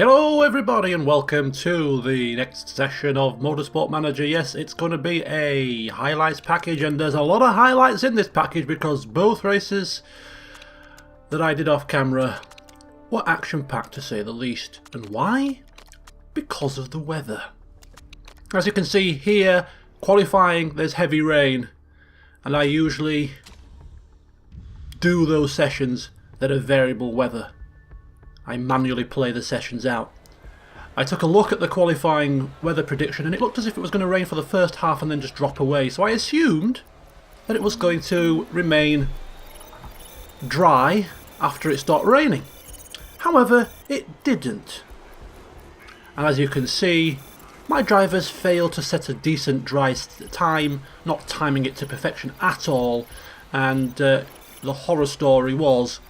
Hello everybody and welcome to the next session of Motorsport Manager. Yes, it's going to be a highlights package, and there's a lot of highlights in this package because both races that I did off camera were action-packed to say the least. And why? Because of the weather. As you can see here, qualifying, there's heavy rain, and I usually do those sessions that are variable weather. I manually play the sessions out. I took a look at the qualifying weather prediction and it looked as if it was going to rain for the first half and then just drop away. So I assumed that it was going to remain dry after it stopped raining. However, it didn't. And as you can see, my drivers failed to set a decent dry time, not timing it to perfection at all. And the horror story was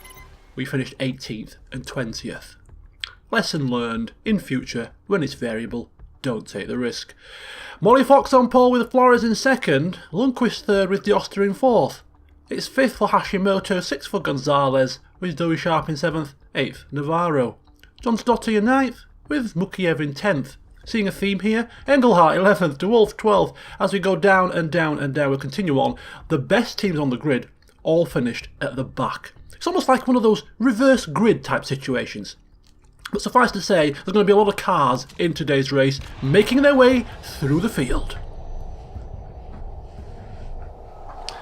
we finished 18th and 20th. Lesson learned: in future, when it's variable, don't take the risk. Molly Fox on pole with Flores in second, Lundqvist third with D'Oster in fourth. It's fifth for Hashimoto, sixth for Gonzalez with Zoe Sharp in seventh, eighth Navarro. John Stotty in ninth with Mukiev in 10th. Seeing a theme here, Engelhardt 11th, DeWolf 12th. As we go down and down and down, we'll continue on. The best teams on the grid all finished at the back. It's almost like one of those reverse grid type situations. But suffice to say, there's going to be a lot of cars in today's race making their way through the field.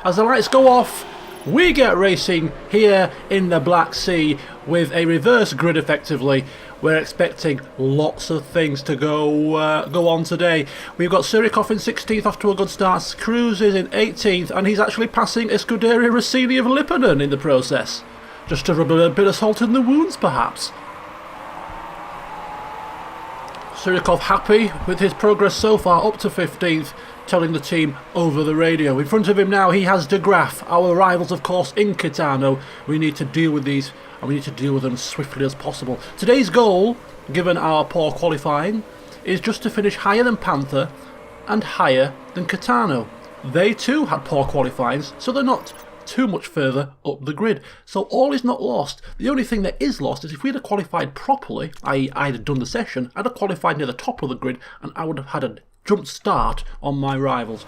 As the lights go off, we get racing here in the Black Sea with a reverse grid effectively. We're expecting lots of things to go on today. We've got Surikov in 16th off to a good start. Cruz is in 18th, and he's actually passing Scuderia Rossini of Lipponen in the process. Just to rub a bit of salt in the wounds, perhaps. Surikov happy with his progress so far, up to 15th, telling the team over the radio. In front of him now, he has De Graaf, our rivals, of course, in Kitano. We need to deal with these, and we need to deal with them as swiftly as possible. Today's goal, given our poor qualifying, is just to finish higher than Panther and higher than Kitano. They too had poor qualifyings, so they're not too much further up the grid. So all is not lost. The only thing that is lost is if we'd have qualified properly, i.e. I'd have done the session, I'd have qualified near the top of the grid and I would have had a jump start on my rivals.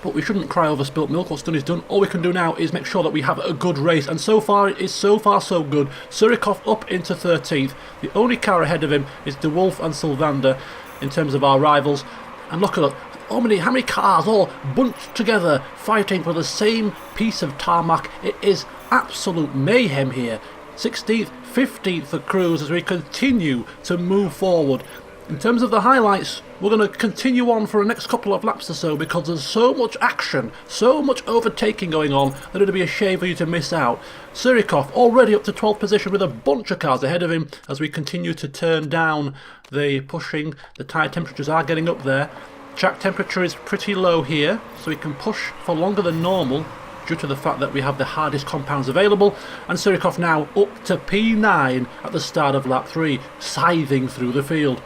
But we shouldn't cry over spilt milk. What's done is done. All we can do now is make sure that we have a good race, and so far it is so good. Surikov up into 13th. The only car ahead of him is DeWolf and Sylvander in terms of our rivals. And look at how many cars all bunched together fighting for the same piece of tarmac. It is absolute mayhem here. 16th, 15th for Cruz as we continue to move forward. In terms of the highlights, we're going to continue on for the next couple of laps or so because there's so much action, so much overtaking going on that it'd be a shame for you to miss out. Surikov already up to 12th position with a bunch of cars ahead of him as we continue to turn down the pushing. The tyre temperatures are getting up there. Track temperature is pretty low here, so we can push for longer than normal due to the fact that we have the hardest compounds available. And Surikov now up to P9 at the start of lap 3, scything through the field.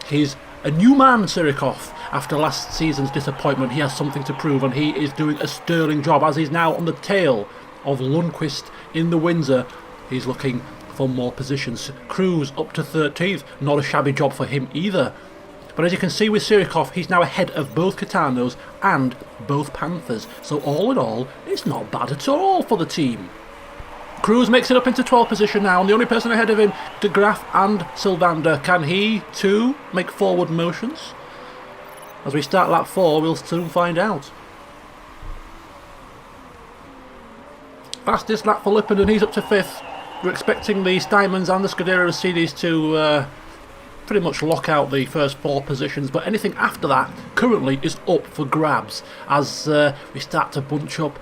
He's a new man, Surikov. After last season's disappointment, he has something to prove, and he is doing a sterling job as he's now on the tail of Lundqvist in the Windsor. He's looking for more positions. Cruz up to 13th, not a shabby job for him either. But as you can see with Surikov, he's now ahead of both Kitanos and both Panthers. So all in all, it's not bad at all for the team. Cruz makes it up into 12th position now, and the only person ahead of him, De Graaf and Sylvander. Can he too make forward motions? As we start lap 4, we'll soon find out. Fastest lap for Lipponen, he's up to 5th. We're expecting the Steinmans and the Scuderia Rossinis to pretty much lock out the first 4 positions, but anything after that currently is up for grabs as we start to bunch up.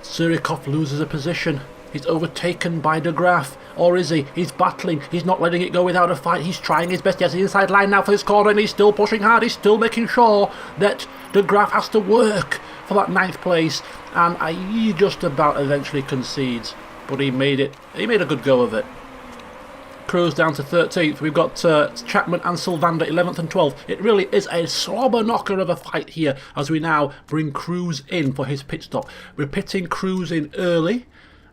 Surikov loses a position. He's overtaken by De Graaf, or is he? He's battling, he's not letting it go without a fight, he's trying his best. He has the inside line now for this corner and he's still pushing hard, he's still making sure that De Graaf has to work for that 9th place, and he just about eventually concedes, but he made a good go of it. Cruz down to 13th. We've got Chapman and Sylvander 11th and 12th. It really is a slobber knocker of a fight here as we now bring Cruz in for his pit stop. We're pitting Cruz in early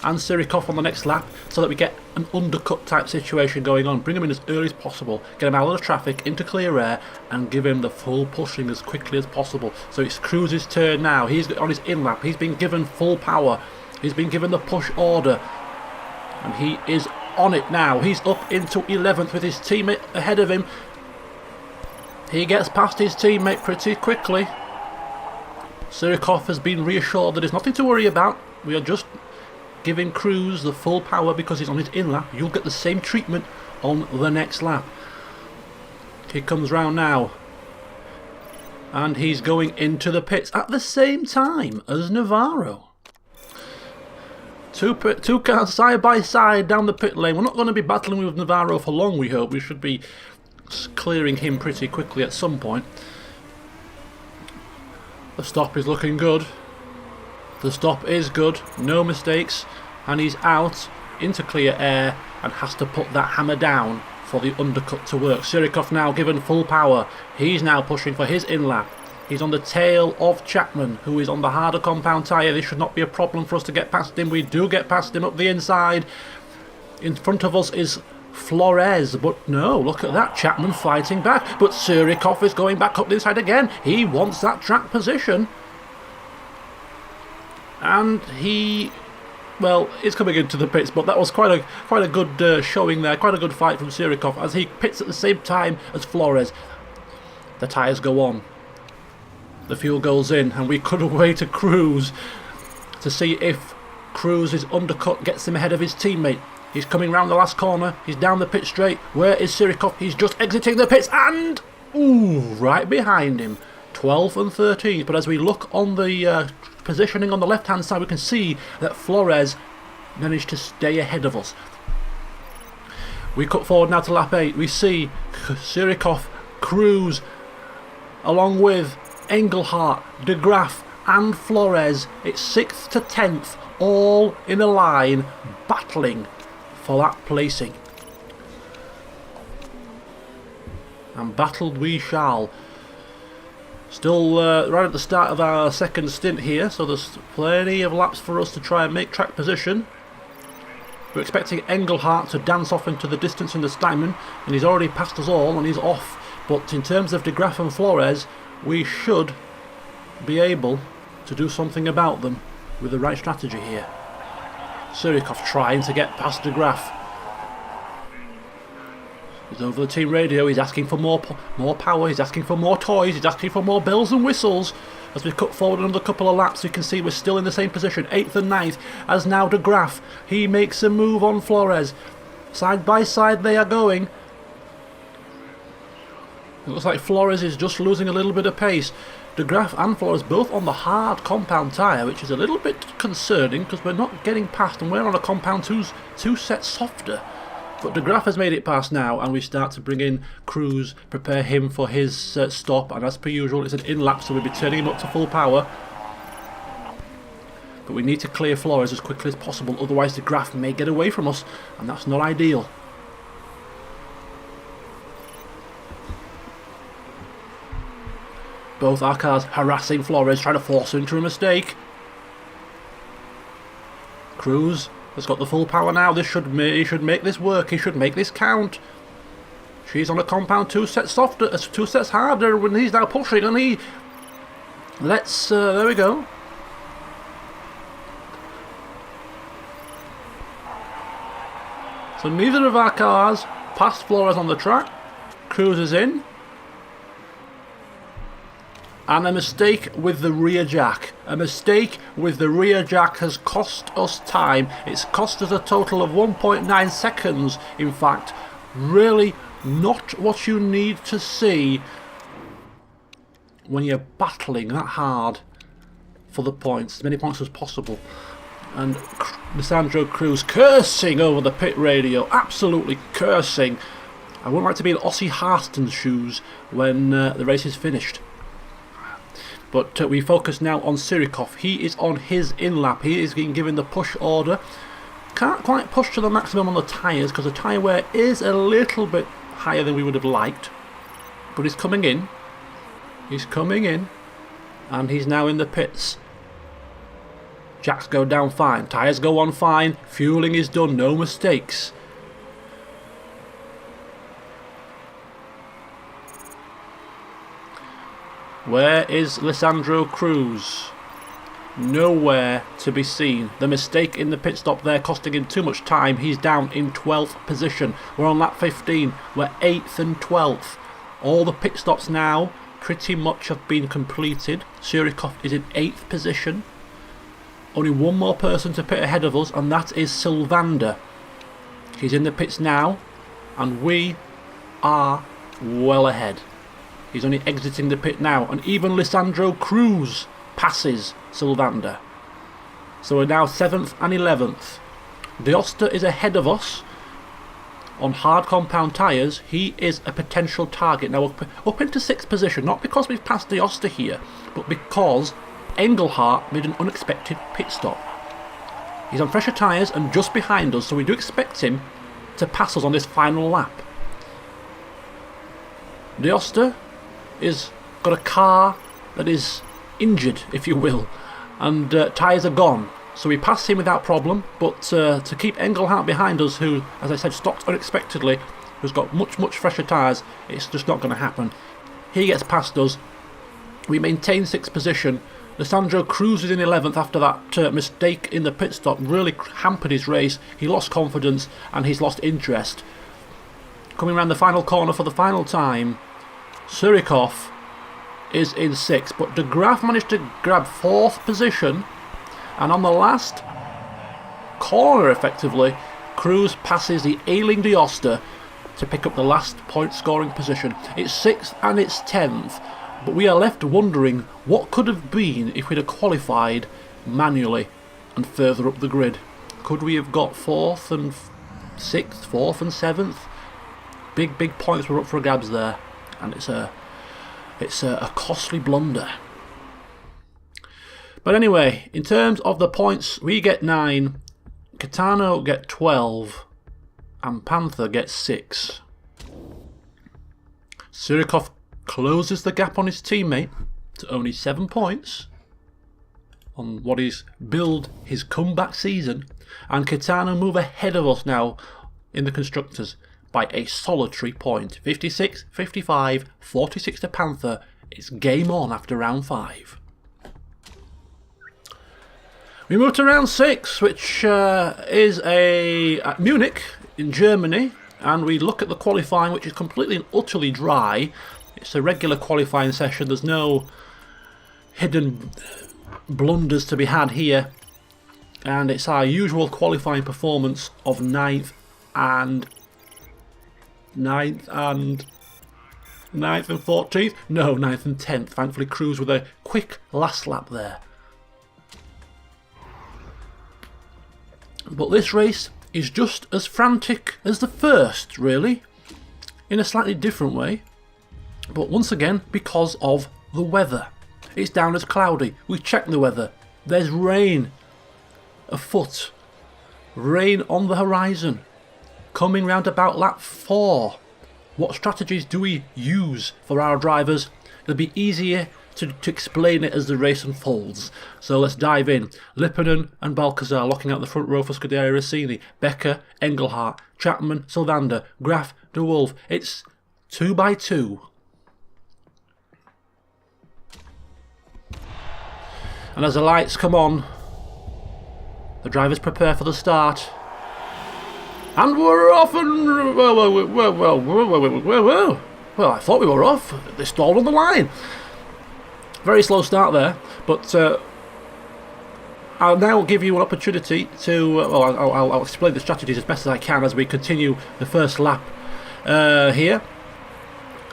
and Sirikov on the next lap so that we get an undercut type situation going on. Bring him in as early as possible, get him out of the traffic into clear air and give him the full pushing as quickly as possible. So it's Cruz's turn now. He's on his in lap, he's been given full power, he's been given the push order and he is on it now. He's up into 11th with his teammate ahead of him. He gets past his teammate pretty quickly. Sirikov has been reassured that there's nothing to worry about. We are just giving Cruz the full power because he's on his in lap. You'll get the same treatment on the next lap. He comes round now and he's going into the pits at the same time as Navarro. Two cars side by side down the pit lane. We're not going to be battling with Navarro for long, we hope. We should be clearing him pretty quickly at some point. The stop is looking good. The stop is good, no mistakes, and he's out into clear air and has to put that hammer down for the undercut to work. Sirikov now given full power. He's now pushing for his in-lap. He's on the tail of Chapman, who is on the harder compound tyre. This should not be a problem for us to get past him. We do get past him up the inside. In front of us is Flores, but no, look at that, Chapman fighting back, but Sirikov is going back up the inside again. He wants that track position, and he, well, it's coming into the pits, but that was quite a good showing there, quite a good fight from Sirikov as he pits at the same time as Flores. The tyres go on, the fuel goes in, and we cut away to Cruz to see if Cruz's undercut gets him ahead of his teammate. He's coming round the last corner. He's down the pit straight. Where is Sirikov? He's just exiting the pits and... ooh, right behind him. 12th and 13th. But as we look on the positioning on the left-hand side, we can see that Flores managed to stay ahead of us. We cut forward now to lap 8. We see Sirikov, Cruz, along with Engelhardt, De Graaf and Flores. It's 6th to 10th, all in a line, battling for that placing. And battled we shall. Still right at the start of our second stint here, so there's plenty of laps for us to try and make track position. We're expecting Engelhardt to dance off into the distance in the Steinman, and he's already passed us all and he's off. But in terms of De Graaf and Flores, we should be able to do something about them with the right strategy here. Sirikov trying to get past De Graaf. He's over the team radio, he's asking for more power, he's asking for more toys, he's asking for more bells and whistles. As we cut forward another couple of laps, you can see we're still in the same position, 8th and 9th, as now De Graaf. He makes a move on Flores. Side by side they are going. It looks like Flores is just losing a little bit of pace. De Graaf and Flores both on the hard compound tyre, which is a little bit concerning because we're not getting past and we're on a compound two sets softer. But De Graaf has made it past now, and we start to bring in Cruz, prepare him for his stop, and as per usual it's an in-lap, so we'll be turning him up to full power. But we need to clear Flores as quickly as possible, otherwise De Graaf may get away from us, and that's not ideal. Both our cars harassing Flores, trying to force him into a mistake. Cruz has got the full power now. He should make this work. He should make this count. She's on a compound two sets softer, two sets harder, when he's now pushing, and he... Let's... there we go. So neither of our cars passed Flores on the track. Cruz is in. And a mistake with the rear jack. A mistake with the rear jack has cost us time. It's cost us a total of 1.9 seconds, in fact. Really not what you need to see when you're battling that hard for the points, as many points as possible. And Lisandro Cruz cursing over the pit radio, absolutely cursing. I wouldn't like to be in Ossie Harston's shoes when the race is finished. But we focus now on Sirikov. He is on his in-lap. He is being given the push order. Can't quite push to the maximum on the tyres because the tyre wear is a little bit higher than we would have liked. But he's coming in. He's coming in. And he's now in the pits. Jacks go down fine. Tyres go on fine. Fueling is done. No mistakes. Where is Lisandro Cruz? Nowhere to be seen. The mistake in the pit stop there costing him too much time. He's down in 12th position. We're on lap 15. We're 8th and 12th. All the pit stops now pretty much have been completed. Surikov is in 8th position. Only one more person to pit ahead of us, and that is Sylvander. He's in the pits now, and we are well ahead. He's only exiting the pit now, and even Lisandro Cruz passes Sylvander. So we're now 7th and 11th. D'Oster is ahead of us on hard compound tyres. He is a potential target now up into 6th position, not because we've passed D'Oster here, but because Engelhardt made an unexpected pit stop. He's on fresher tyres and just behind us, so we do expect him to pass us on this final lap. D'Oster is got a car that is injured, if you will, and tyres are gone, so we pass him without problem. But to keep Engelhardt behind us, who, as I said, stopped unexpectedly, who's got much fresher tyres, it's just not going to happen. He gets past us. We maintain 6th position. Lisandro Cruz is in 11th after that mistake in the pit stop really hampered his race. He lost confidence and he's lost interest. Coming around the final corner for the final time, Surikov is in 6th, but De Graaf managed to grab 4th position, and on the last corner effectively, Cruz passes the ailing D'Oster to pick up the last point scoring position. It's 6th and it's 10th, but we are left wondering what could have been if we'd have qualified manually and further up the grid. Could we have got 4th and 6th, 4th and 7th? Big points were up for grabs there, and it's a costly blunder. But anyway, in terms of the points, we get 9, Kitano get 12, and Panther gets 6. Surikov closes the gap on his teammate to only 7 points on what is billed his comeback season, and Kitano move ahead of us now in the Constructors by a solitary point. 56, 55, 46 to Panther. It's game on after round 5. We move to round 6, which is at Munich in Germany, and we look at the qualifying, which is completely and utterly dry. It's a regular qualifying session. There's no hidden blunders to be had here, and it's our usual qualifying performance of 9th and 14th? No, 9th and 10th. Thankfully Cruz with a quick last lap there. But this race is just as frantic as the first, really, in a slightly different way. But once again, because of the weather. It's down as cloudy. We check the weather. There's rain afoot. Rain on the horizon. Coming round about lap 4. What strategies do we use for our drivers? It'll be easier to explain it as the race unfolds. So let's dive in. Lipponen and Balcazar locking out the front row for Scuderia Rossini. Becker, Engelhardt, Chapman, Sylvander, Graf, De Wolf. It's 2 by 2. And as the lights come on, the drivers prepare for the start. And we're off and... Well, I thought we were off. They stalled on the line. Very slow start there, but I'll now give you an opportunity to... I'll explain the strategies as best as I can as we continue the first lap here.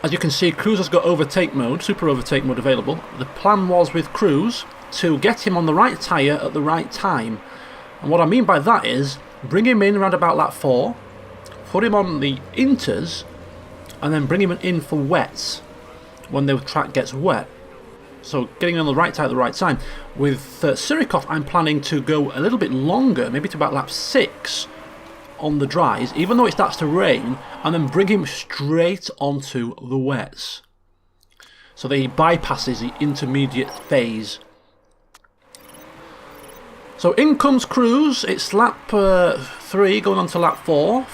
As you can see, Cruz has got overtake mode, super overtake mode available. The plan was with Cruz to get him on the right tyre at the right time. And what I mean by that is, bring him in around about lap 4, put him on the inters, and then bring him in for wets when the track gets wet. So getting on the right tyre at the right time. With Surikov, I'm planning to go a little bit longer, maybe to about lap 6 on the dries, even though it starts to rain, and then bring him straight onto the wets. So that he bypasses the intermediate phase. So in comes Cruz. It's lap 3 going on to lap 4.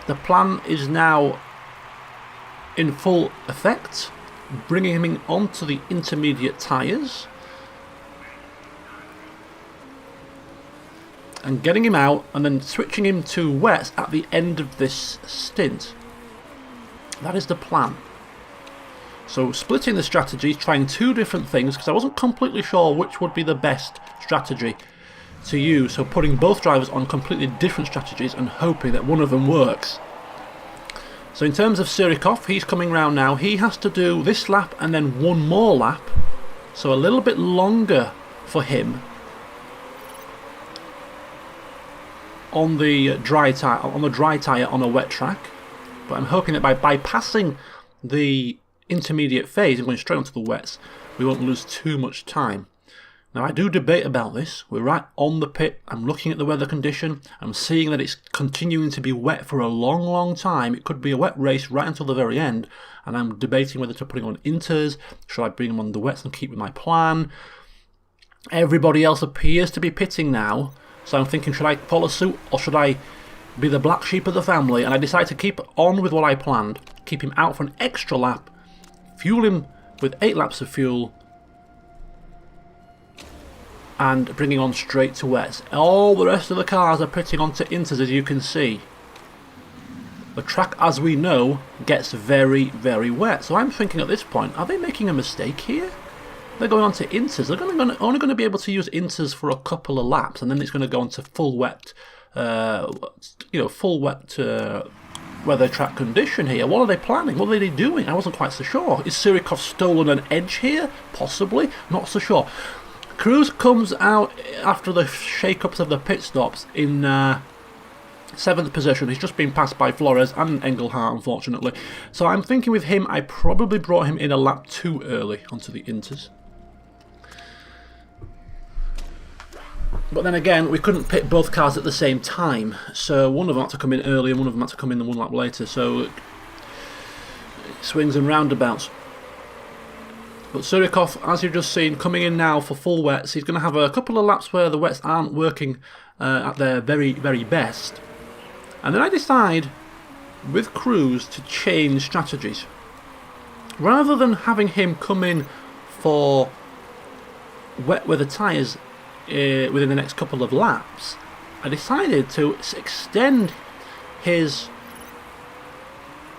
The plan is now in full effect, bringing him onto the intermediate tyres and getting him out, and then switching him to wets at the end of this stint. That is the plan. So splitting the strategies, trying 2 different things, because I wasn't completely sure which would be the best strategy to use. So putting both drivers on completely different strategies and hoping that one of them works. So in terms of Surikov, he's coming round now. He has to do this lap and then one more lap. So a little bit longer for him on the dry tyre on a wet track. But I'm hoping that by bypassing the intermediate phase and going straight onto the wets, we won't lose too much time. Now I do debate about this. We're right on the pit. I'm looking at the weather condition. I'm seeing that it's continuing to be wet for a long time. It could be a wet race right until the very end. And I'm debating whether to put him on inters. Should I bring him on the wets and keep with my plan? Everybody else appears to be pitting now. So I'm thinking, should I follow suit or should I be the black sheep of the family? And I decided to keep on with what I planned. Keep him out for an extra lap. Fuel him with 8 laps of fuel. And bringing on straight to wets. All the rest of the cars are pitting onto inters, as you can see. The track, as we know, gets very wet. So I'm thinking at this point, are they making a mistake here? They're going on to inters. They're only going to be able to use inters for a couple of laps, and then it's going to go on to full wet, weather track condition here. What are they planning? What are they doing? I wasn't quite so sure. Is Surikov stolen an edge here? Possibly. Not so sure. Cruz comes out after the shake-ups of the pit stops in 7th position. He's just been passed by Flores and Engelhardt, unfortunately. So I'm thinking with him, I probably brought him in a lap too early onto the inters. But then again, we couldn't pit both cars at the same time. So one of them had to come in early and one of them had to come in 1 lap later. So it swings and roundabouts. But Surikov, as you've just seen, coming in now for full wets. He's going to have a couple of laps where the wets aren't working at their very best. And then I decide, with Cruz, to change strategies. Rather than having him come in for wet weather tyres within the next couple of laps, I decided to extend his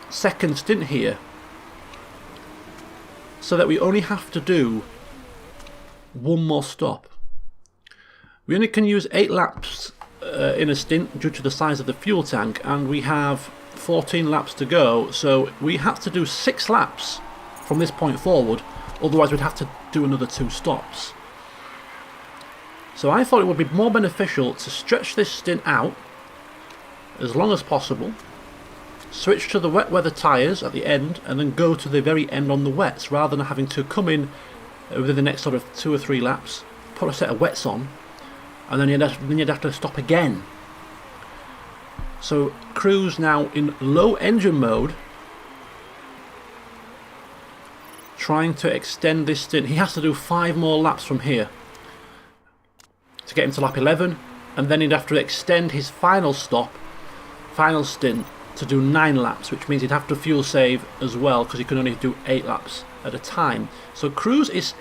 second stint here, so that we only have to do one more stop. We only can use 8 laps in a stint due to the size of the fuel tank, and we have 14 laps to go, so we have to do 6 laps from this point forward, otherwise we'd have to do another 2 stops. So I thought it would be more beneficial to stretch this stint out as long as possible, switch to the wet weather tyres at the end, and then go to the very end on the wets, rather than having to come in within the next sort of 2 or 3 laps, put a set of wets on, and then you'd have to stop again. So Cruz now in low engine mode, trying to extend this stint. He has to do 5 more laps from here to get him to lap 11, and then he'd have to extend his final stint to do 9 laps, which means he'd have to fuel save as well, because he can only do 8 laps at a time. So Cruz is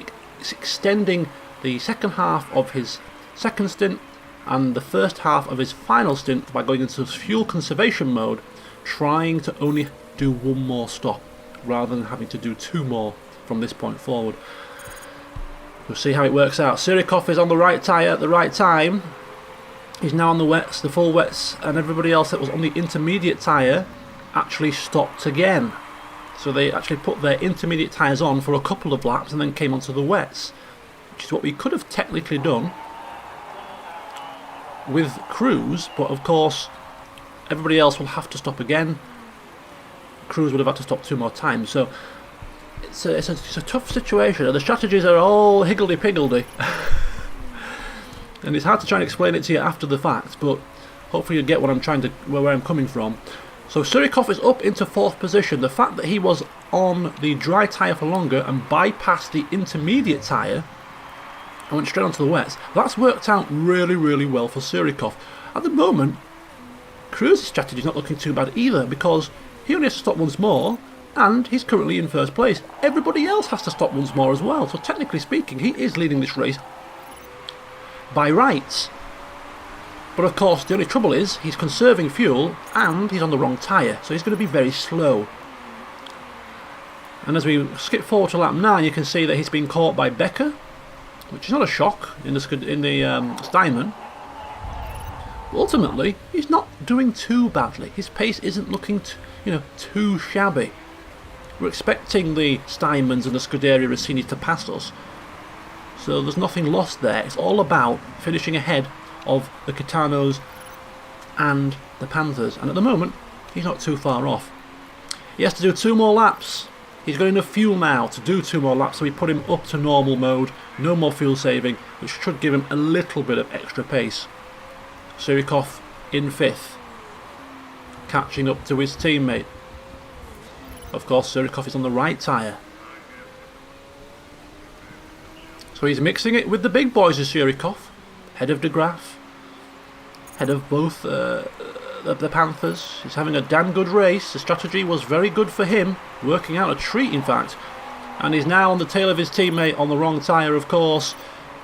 extending the second half of his second stint and the first half of his final stint by going into fuel conservation mode, trying to only do 1 more stop rather than having to do 2 more from this point forward. We'll see how it works out. Surikov is on the right tyre at the right time. He's now on the wets, the full wets, and everybody else that was on the intermediate tyre actually stopped again. So they actually put their intermediate tyres on for a couple of laps and then came onto the wets, which is what we could have technically done with Cruz, but of course everybody else will have to stop again. Cruz would have had to stop 2 more times, so it's a tough situation. The strategies are all higgledy-piggledy. And it's hard to try and explain it to you after the fact, but hopefully you get what where I'm coming from. So Surikov is up into 4th position. The fact that he was on the dry tyre for longer and bypassed the intermediate tyre and went straight onto the wets. That's worked out really, really well for Surikov. At the moment, Cruz's strategy is not looking too bad either, because he only has to stop once more, and he's currently in first place. Everybody else has to stop once more as well, so technically speaking, he is leading this race by rights. But of course, the only trouble is, he's conserving fuel, and he's on the wrong tyre, so he's going to be very slow. And as we skip forward to lap 9, you can see that he's been caught by Becker, which is not a shock in the Steinman. Ultimately, he's not doing too badly. His pace isn't looking too shabby. We're expecting the Steinmans and the Scuderia Rossini to pass us, so there's nothing lost there. It's all about finishing ahead of the Gitanos and the Panthers, and at the moment he's not too far off. He has to do 2 more laps. He's got enough fuel now to do 2 more laps, so we put him up to normal mode, no more fuel saving, which should give him a little bit of extra pace. Surikov in 5th, catching up to his teammate. Of course, Surikov is on the right tyre, so he's mixing it with the big boys of Surikov, head of De Graaf, head of both the Panthers. He's having a damn good race. The strategy was very good for him, working out a treat in fact, and he's now on the tail of his teammate on the wrong tyre, of course.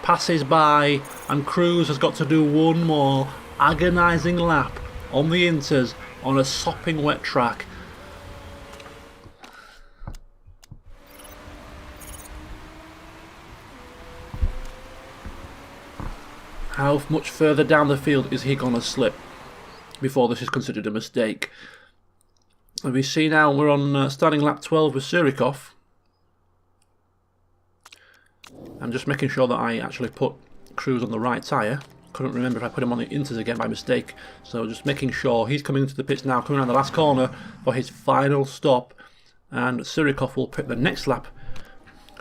Passes by, and Cruz has got to do 1 more agonising lap on the Inters on a sopping wet track. How much further down the field is he going to slip before this is considered a mistake? And we see now we're on starting lap 12 with Surikov. I'm just making sure that I actually put Cruz on the right tyre. Couldn't remember if I put him on the Inters again by mistake. So just making sure he's coming into the pits now, coming around the last corner for his final stop. And Surikov will pit the next lap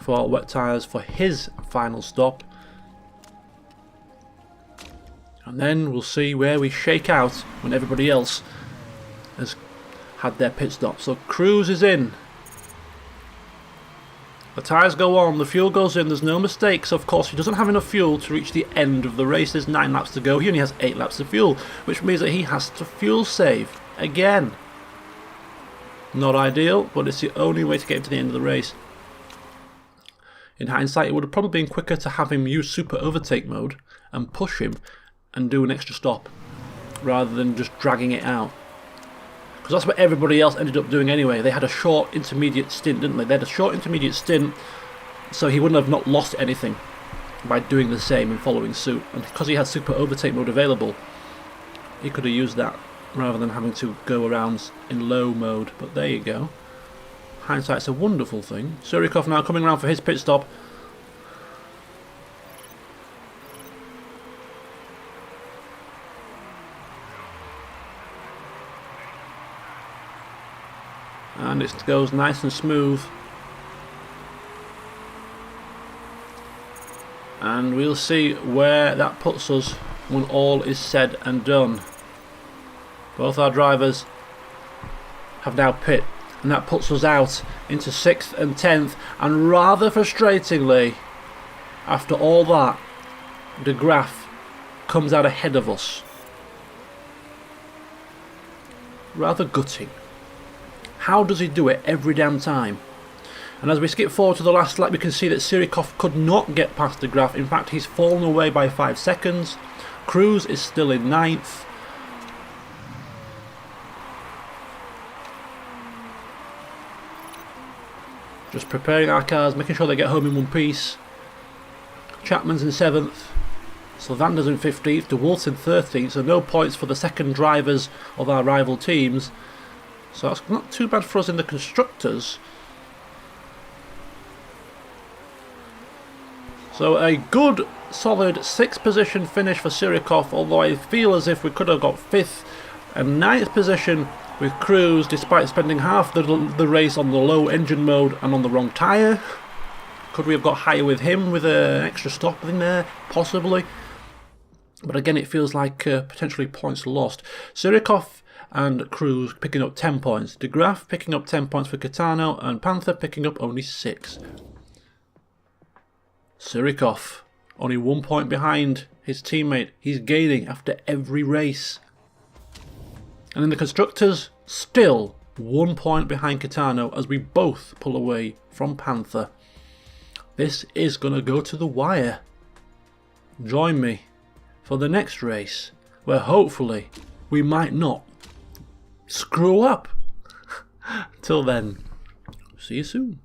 for wet tyres for his final stop. And then we'll see where we shake out when everybody else has had their pit stop. So Cruz is in. The tyres go on, the fuel goes in, there's no mistakes. Of course, he doesn't have enough fuel to reach the end of the race. There's 9 laps to go. He only has 8 laps of fuel, which means that he has to fuel save again. Not ideal, but it's the only way to get him to the end of the race. In hindsight, it would have probably been quicker to have him use super overtake mode and push him and do an extra stop rather than just dragging it out, because that's what everybody else ended up doing anyway. They had a short intermediate stint, didn't they? They had a short intermediate stint, so he wouldn't have not lost anything by doing the same and following suit, and because he had super overtake mode available, he could have used that rather than having to go around in low mode. But there you go, hindsight's a wonderful thing. Surikov now coming around for his pit stop. And it goes nice and smooth. And we'll see where that puts us when all is said and done. Both our drivers have now pit, and that puts us out into 6th and 10th. And rather frustratingly, after all that, De Graaf comes out ahead of us. Rather gutting. How does he do it every damn time? And as we skip forward to the last lap, we can see that Surikov could not get past De Graaf. In fact, he's fallen away by 5 seconds. Cruz is still in 9th. Just preparing our cars, making sure they get home in one piece. Chapman's in 7th. Sylvander's in 15th. DeWolt's in 13th. So no points for the second drivers of our rival teams. So that's not too bad for us in the constructors. So a good solid 6th position finish for Surikov, although I feel as if we could have got 5th and 9th position with Cruz, despite spending half the race on the low engine mode and on the wrong tyre. Could we have got higher with him with an extra stop in there? Possibly. But again, it feels like potentially points lost. Surikov and Cruz picking up 10 points. De Graaf picking up 10 points for Gitano, and Panther picking up only 6. Surikov Only 1 point behind his teammate. He's gaining after every race. And in the Constructors, still 1 point behind Kitano as we both pull away from Panther. This is going to go to the wire. Join me for the next race, where hopefully we might not screw up. Till then, see you soon.